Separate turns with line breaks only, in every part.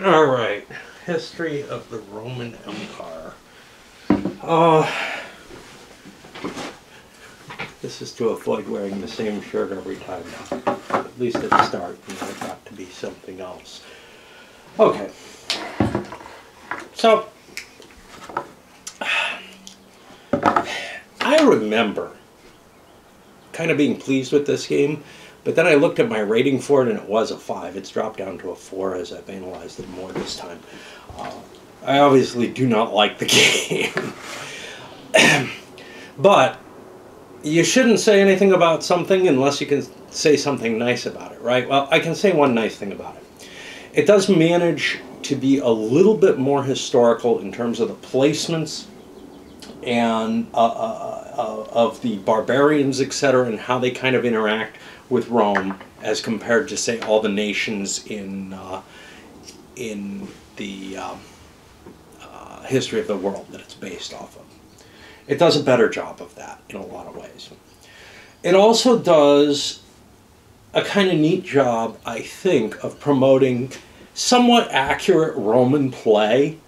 All right, history of the Roman Empire. Uh, this is to avoid wearing the same shirt every time, at least at the start. It got to be something else. Okay, so I remember kind of being pleased with this game, but then I looked at my rating for it and it was a 5. It's dropped down to a 4 as I've analyzed it more this time. I obviously do not like the game. But you shouldn't say anything about something unless you can say something nice about it, right? Well, I can say one nice thing about it. It does manage to be a little bit more historical in terms of the placements and of the barbarians, etc., and how they kind of interact with Rome as compared to, say, all the nations in the history of the world that it's based off of. It does a better job of that in a lot of ways. It also does a kind of neat job, I think, of promoting somewhat accurate Roman play.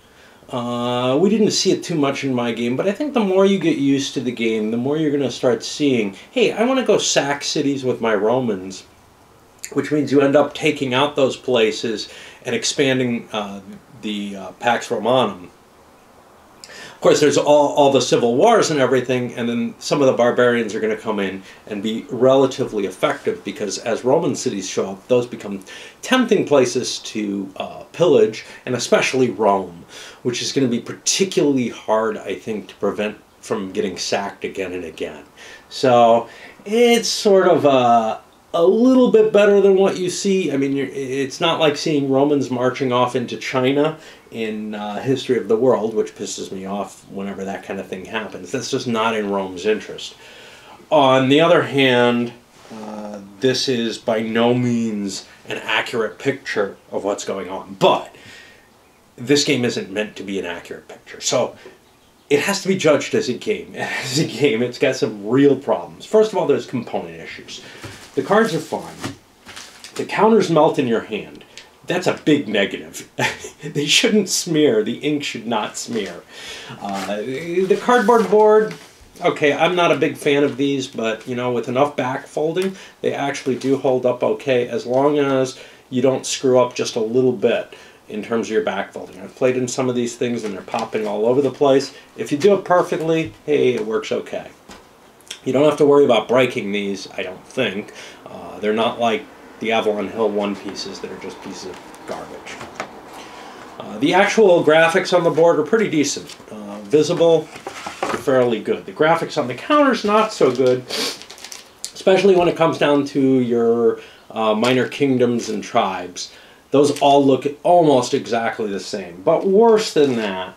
We didn't see it too much in my game, but I think the more you get used to the game, the more you're going to start seeing, hey, I want to go sack cities with my Romans, which means you end up taking out those places and expanding the Pax Romanum. Of course, there's all the civil wars and everything, and then some of the barbarians are going to come in and be relatively effective because as Roman cities show up, those become tempting places to pillage, and especially Rome, which is going to be particularly hard, I think, to prevent from getting sacked again and again. So it's sort of a little bit better than what you see. I mean, it's not like seeing Romans marching off into China in history of the world, which pisses me off whenever that kind of thing happens. That's just not in Rome's interest. On the other hand, this is by no means an accurate picture of what's going on. But this game isn't meant to be an accurate picture. So it has to be judged as a game. As a game, it's got some real problems. First of all, there's component issues. The cards are fine. The counters melt in your hand. That's a big negative. They shouldn't smear. The ink should not smear. The cardboard board, okay, I'm not a big fan of these, but you know, with enough back folding, they actually do hold up okay as long as you don't screw up just a little bit in terms of your back folding. I've played in some of these things and they're popping all over the place. If you do it perfectly, hey, it works okay. You don't have to worry about breaking these, I don't think. They're not like the Avalon Hill One pieces that are just pieces of garbage. The actual graphics on the board are pretty decent. Visible, fairly good. The graphics on the counters, not so good, especially when it comes down to your minor kingdoms and tribes. Those all look almost exactly the same. But worse than that,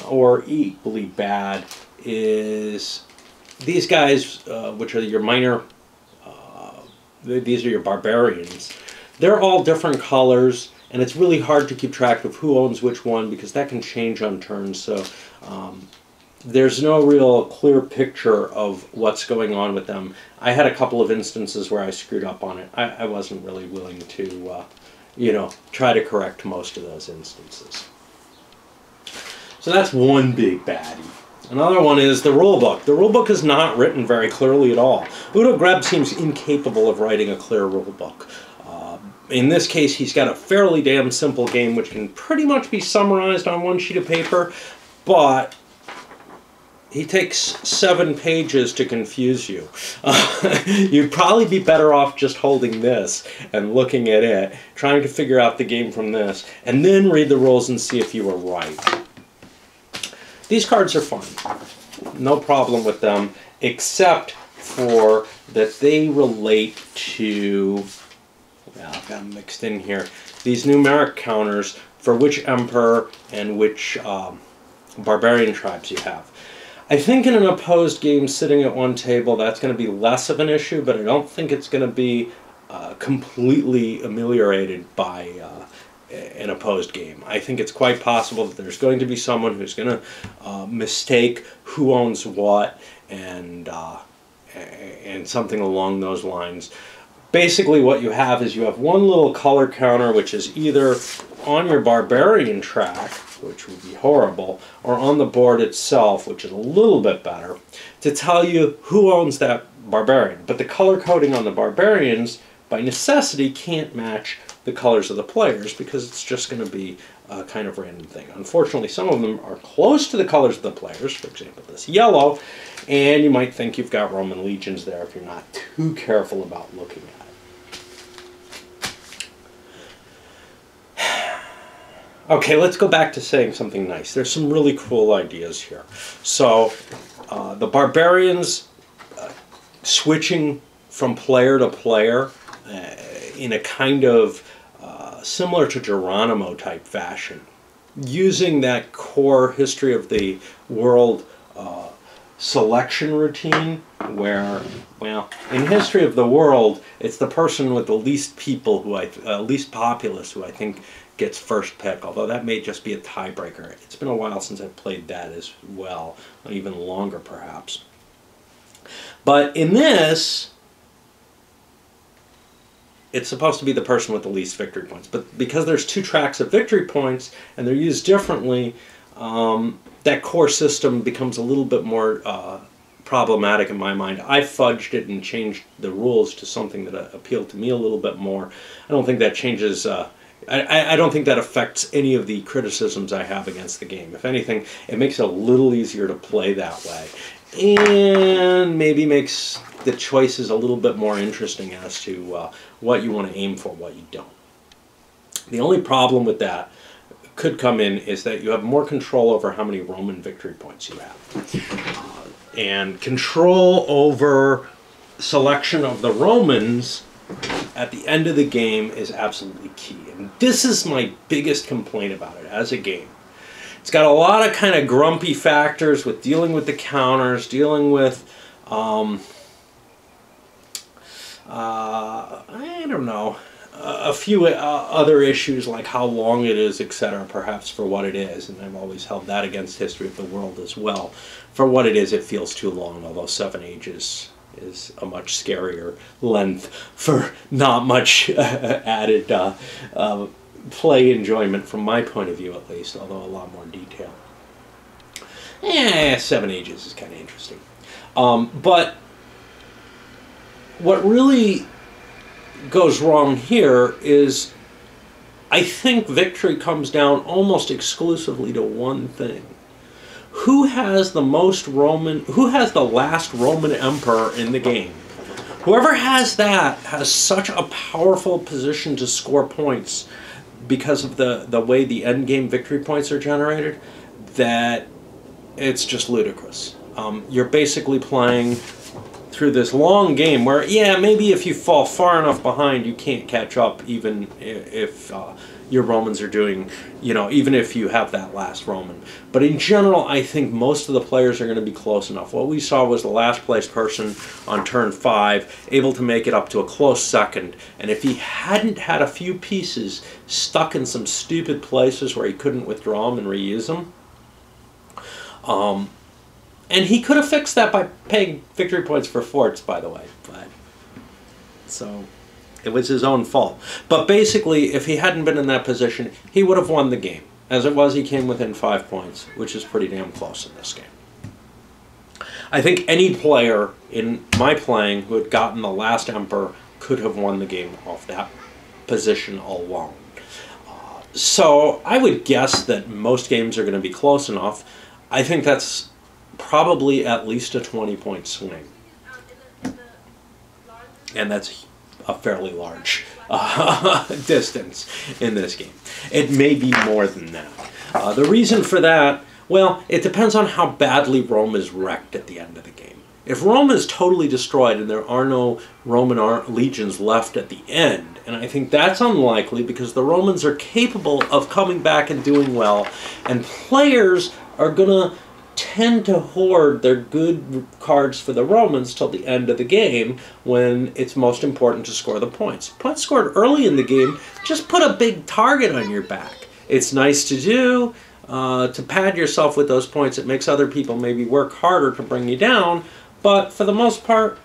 or equally bad, is these guys, which are your minor, these are your barbarians. They're all different colors, and it's really hard to keep track of who owns which one because that can change on turns. So there's no real clear picture of what's going on with them. I had a couple of instances where I screwed up on it. I wasn't really willing to, you know, try to correct most of those instances. So that's one big baddie. Another one is the rulebook. The rulebook is not written very clearly at all. Udo Greb seems incapable of writing a clear rulebook. In this case, he's got a fairly damn simple game which can pretty much be summarized on one sheet of paper, but he takes 7 pages to confuse you. You'd probably be better off just holding this and looking at it, trying to figure out the game from this, and then read the rules and see if you were right. These cards are fun. No problem with them, except for that they relate to, well, I've got them mixed in here, these numeric counters for which emperor and which barbarian tribes you have. I think in an opposed game sitting at one table that's going to be less of an issue, but I don't think it's going to be completely ameliorated by an opposed game. I think it's quite possible that there's going to be someone who's going to mistake who owns what and something along those lines. basically what you have is you have one little color counter, which is either on your barbarian track, which would be horrible, or on the board itself, which is a little bit better, to tell you who owns that barbarian. But the color coding on the barbarians, by necessity, can't match the colors of the players because it's just going to be a kind of random thing. Unfortunately, some of them are close to the colors of the players, for example, this yellow, and you might think you've got Roman legions there if you're not too careful about looking at it. Okay, let's go back to saying something nice. There's some really cool ideas here. So, the barbarians switching from player to player in a kind of similar to Geronimo type fashion, using that core history of the world selection routine where, well, in history of the world, it's the person with the least people least populace who I think gets first pick, although that may just be a tiebreaker. It's been a while since I've played that as well, even longer perhaps. But in this, it's supposed to be the person with the least victory points. But because there's two tracks of victory points and they're used differently, that core system becomes a little bit more problematic in my mind. I fudged it and changed the rules to something that appealed to me a little bit more. I don't think that changes... I don't think that affects any of the criticisms I have against the game. If anything, it makes it a little easier to play that way. And maybe makes the choices a little bit more interesting as to what you want to aim for, what you don't. The only problem with that could come in is that you have more control over how many Roman victory points you have. And control over selection of the Romans at the end of the game is absolutely key. And this is my biggest complaint about it as a game. It's got a lot of kind of grumpy factors with dealing with the counters, dealing with, I don't know, a few other issues like how long it is, etc., perhaps for what it is. And I've always held that against History of the World as well. For what it is, it feels too long, although 7 ages is a much scarier length for not much added play enjoyment from my point of view, at least, although a lot more detail. 7 ages is kind of interesting. But what really goes wrong here is I think victory comes down almost exclusively to one thing. Who has the most Roman, who has the last Roman emperor in the game? Whoever has that has such a powerful position to score points because of the way the endgame victory points are generated that it's just ludicrous. You're basically playing through this long game where, yeah, maybe if you fall far enough behind, you can't catch up, even if your Romans are doing, you know, even if you have that last Roman. But in general, I think most of the players are going to be close enough. What we saw was the last place person on turn 5 able to make it up to a close second, and if he hadn't had a few pieces stuck in some stupid places where he couldn't withdraw them and reuse them, and he could have fixed that by paying victory points for forts, by the way. But so it was his own fault. But basically, if he hadn't been in that position, he would have won the game. As it was, he came within 5 points, which is pretty damn close in this game. I think any player in my playing who had gotten the last emperor could have won the game off that position alone. So I would guess that most games are going to be close enough. I think that's probably at least a 20-point swing. And that's a fairly large distance in this game. It may be more than that. The reason for that, well, it depends on how badly Rome is wrecked at the end of the game. If Rome is totally destroyed and there are no Roman legions left at the end, and I think that's unlikely because the Romans are capable of coming back and doing well, and players are going to tend to hoard their good cards for the Romans till the end of the game when it's most important to score the points. Points scored early in the game, just put a big target on your back. It's nice to do, to pad yourself with those points. It makes other people maybe work harder to bring you down, but for the most part,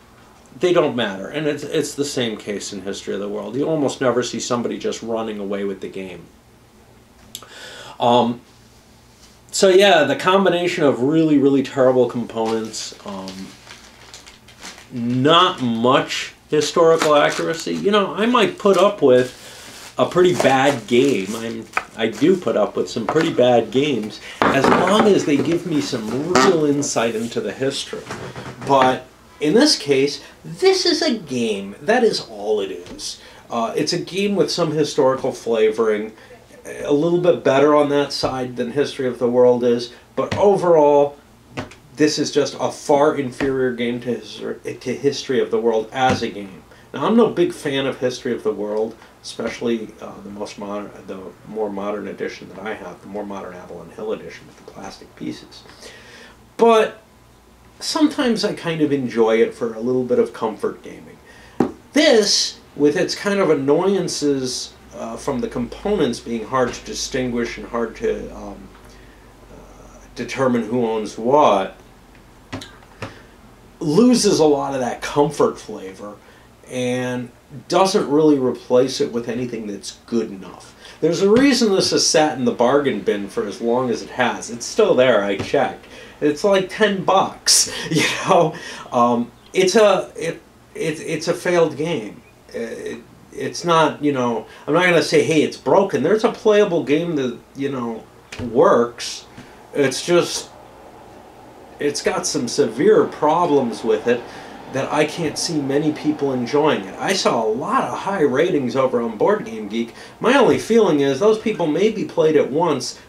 they don't matter. And it's the same case in History of the World. You almost never see somebody just running away with the game. So yeah, the combination of really, really terrible components, not much historical accuracy. You know, I might put up with a pretty bad game. I do put up with some pretty bad games as long as they give me some real insight into the history. But in this case, this is a game. That is all it is. It's a game with some historical flavoring, a little bit better on that side than History of the World is, but overall, this is just a far inferior game to History of the World as a game. Now, I'm no big fan of History of the World, especially the more modern edition that I have, the more modern Avalon Hill edition with the plastic pieces. But sometimes I kind of enjoy it for a little bit of comfort gaming. This, with its kind of annoyances from the components being hard to distinguish and hard to determine who owns what, loses a lot of that comfort flavor and doesn't really replace it with anything that's good enough. There's a reason this has sat in the bargain bin for as long as it has. It's still there, I checked. It's like $10, you know. It's a failed game. It's not, you know, I'm not going to say, hey, it's broken. There's a playable game that, you know, works. It's just, it's got some severe problems with it that I can't see many people enjoying it. I saw a lot of high ratings over on Board Game Geek. My only feeling is those people maybe played it once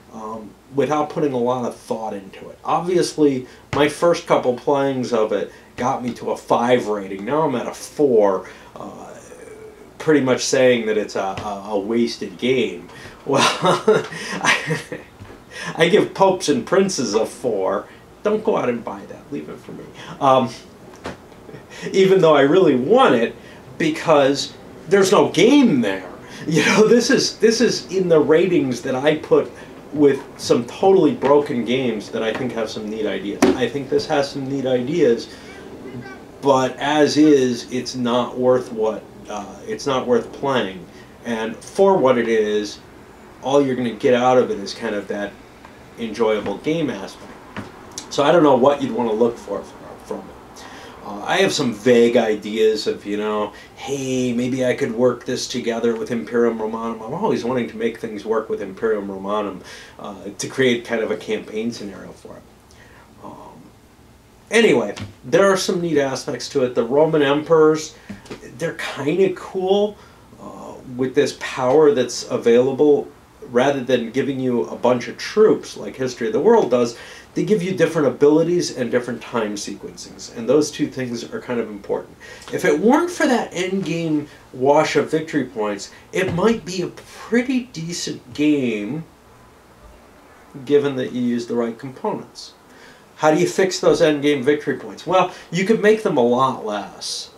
without putting a lot of thought into it. Obviously, my first couple playings of it got me to a 5 rating. Now I'm at a 4, pretty much saying that it's a wasted game. Well, I give Popes and Princes a 4. Don't go out and buy that. Leave it for me. Even though I really want it, because there's no game there. You know, this is in the ratings that I put with some totally broken games that I think have some neat ideas. I think this has some neat ideas, but as is, it's not worth playing. And for what it is, all you're going to get out of it is kind of that enjoyable game aspect. So I don't know what you'd want to look for from it. I have some vague ideas of, you know, hey, maybe I could work this together with Imperium Romanum. I'm always wanting to make things work with Imperium Romanum to create kind of a campaign scenario for it. Anyway, there are some neat aspects to it. The Roman emperors, they're kind of cool with this power that's available. Rather than giving you a bunch of troops like History of the World does, they give you different abilities and different time sequencings, and those two things are kind of important. If it weren't for that endgame wash of victory points, it might be a pretty decent game given that you use the right components. How do you fix those endgame victory points? Well, you could make them a lot less,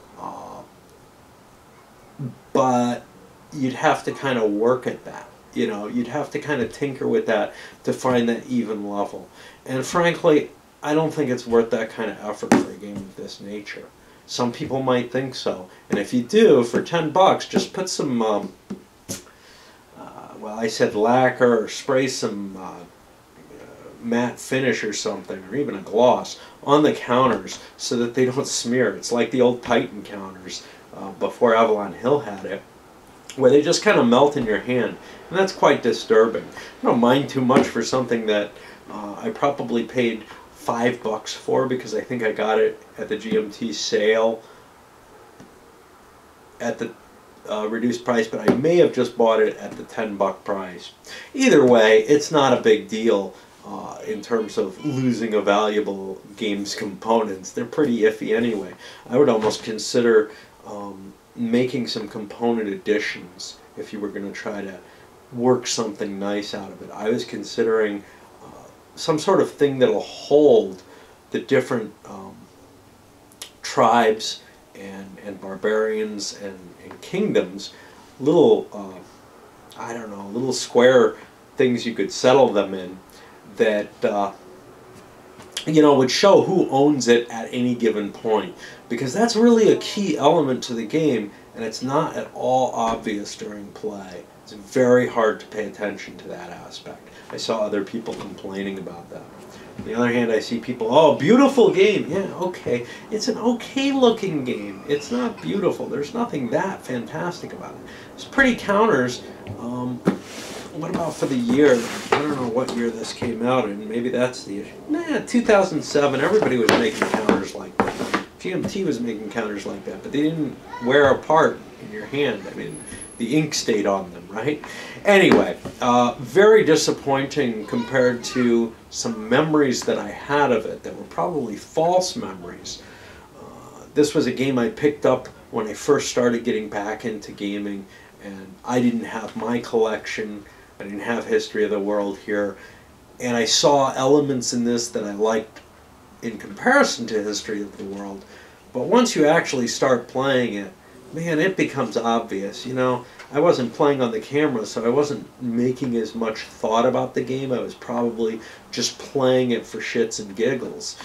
but you'd have to kind of work at that. You know, you'd have to kind of tinker with that to find that even level. And frankly, I don't think it's worth that kind of effort for a game of this nature. Some people might think so. And if you do, for $10, just put some, well, I said lacquer, or spray some matte finish or something, or even a gloss on the counters so that they don't smear. It's like the old Titan counters before Avalon Hill had it, where they just kind of melt in your hand. And that's quite disturbing. I don't mind too much for something that I probably paid $5 for, because I think I got it at the GMT sale at the reduced price, but I may have just bought it at the $10 price. Either way, it's not a big deal in terms of losing a valuable game's components. They're pretty iffy anyway. I would almost consider making some component additions if you were going to try to work something nice out of it. I was considering some sort of thing that'll hold the different tribes and barbarians and kingdoms, little, I don't know, little square things you could settle them in that would show who owns it at any given point, because that's really a key element to the game, and it's not at all obvious during play. It's very hard to pay attention to that aspect. I saw other people complaining about that. On the other hand, I see people, oh, beautiful game. Yeah, okay. It's an okay looking game. It's not beautiful. There's nothing that fantastic about it. It's pretty counters. What about for the year? I don't know what year this came out in. Maybe that's the issue. Nah, 2007. Everybody was making counters like that. GMT was making counters like that, but they didn't wear apart in your hand. I mean, the ink stayed on them, right? Anyway, very disappointing compared to some memories that I had of it that were probably false memories. This was a game I picked up when I first started getting back into gaming, and I didn't have my collection. I didn't have History of the World here, and I saw elements in this that I liked in comparison to History of the World. But once you actually start playing it, man, it becomes obvious. I wasn't playing on the camera, so I wasn't making as much thought about the game. I was probably just playing it for shits and giggles,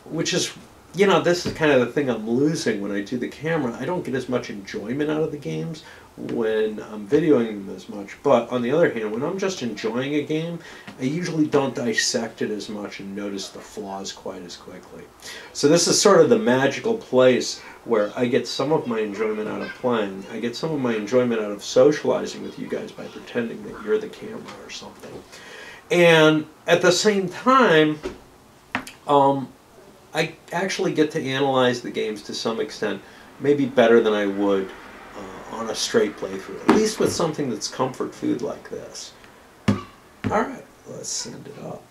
which is, this is kind of the thing I'm losing when I do the camera. I don't get as much enjoyment out of the games when I'm videoing them as much. But on the other hand, when I'm just enjoying a game, I usually don't dissect it as much and notice the flaws quite as quickly. So this is sort of the magical place where I get some of my enjoyment out of playing. I get some of my enjoyment out of socializing with you guys by pretending that you're the camera or something. And at the same time, I actually get to analyze the games to some extent, maybe better than I would on a straight playthrough, at least with something that's comfort food like this. Alright, let's send it up.